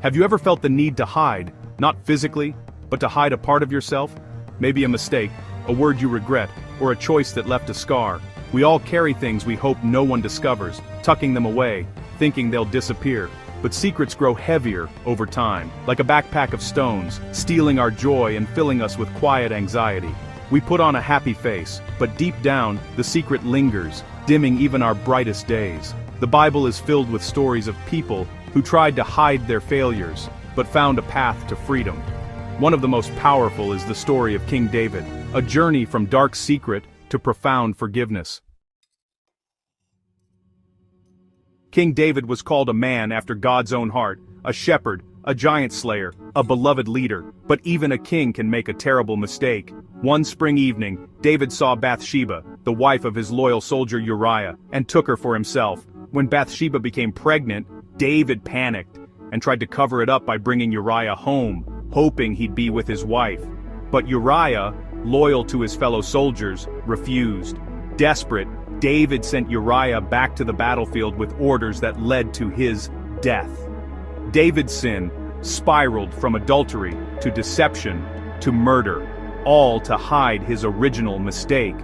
Have you ever felt the need to hide, not physically, but to hide a part of yourself? Maybe a mistake, a word you regret, or a choice that left a scar. We all carry things we hope no one discovers, tucking them away, thinking they'll disappear. But secrets grow heavier over time, like a backpack of stones, stealing our joy and filling us with quiet anxiety. We put on a happy face, but deep down, the secret lingers, dimming even our brightest days. The Bible is filled with stories of people who tried to hide their failures, but found a path to freedom. One of the most powerful is the story of King David, a journey from dark secret to profound forgiveness. King David was called a man after God's own heart, a shepherd, a giant slayer, a beloved leader, but even a king can make a terrible mistake. One spring evening, David saw Bathsheba, the wife of his loyal soldier Uriah, and took her for himself. When Bathsheba became pregnant, David panicked and tried to cover it up by bringing Uriah home, hoping he'd be with his wife. But Uriah, loyal to his fellow soldiers, refused. Desperate, David sent Uriah back to the battlefield with orders that led to his death. David's sin spiraled from adultery to deception to murder, all to hide his original mistake.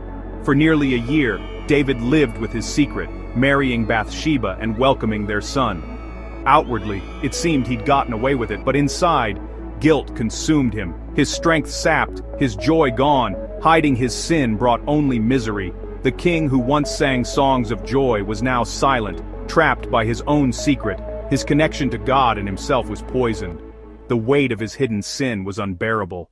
For nearly a year, David lived with his secret, marrying Bathsheba and welcoming their son. Outwardly, it seemed he'd gotten away with it, but inside, guilt consumed him, his strength sapped, his joy gone. Hiding his sin brought only misery. The king who once sang songs of joy was now silent, trapped by his own secret. His connection to God and himself was poisoned. The weight of his hidden sin was unbearable.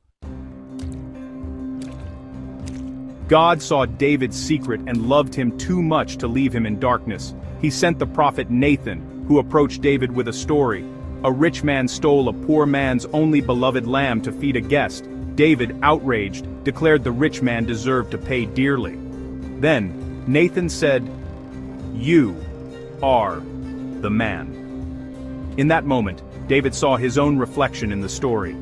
God saw David's secret and loved him too much to leave him in darkness. He sent the prophet Nathan, who approached David with a story. A rich man stole a poor man's only beloved lamb to feed a guest. David, outraged, declared the rich man deserved to pay dearly. Then, Nathan said, "You are the man." In that moment, David saw his own reflection in the story.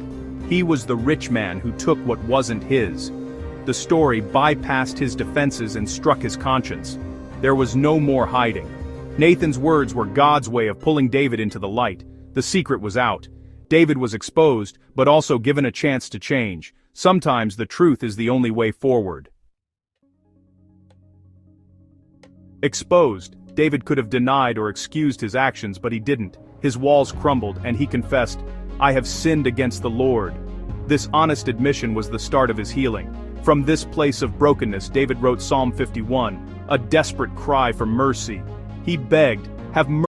He was the rich man who took what wasn't his. The story bypassed his defenses and struck his conscience. There was no more hiding. Nathan's words were God's way of pulling David into the light. The secret was out. David was exposed, but also given a chance to change. Sometimes the truth is the only way forward. Exposed, David could have denied or excused his actions, but he didn't. His walls crumbled, and he confessed, "I have sinned against the Lord." This honest admission was the start of his healing. From this place of brokenness, David wrote Psalm 51, a desperate cry for mercy. He begged, "Have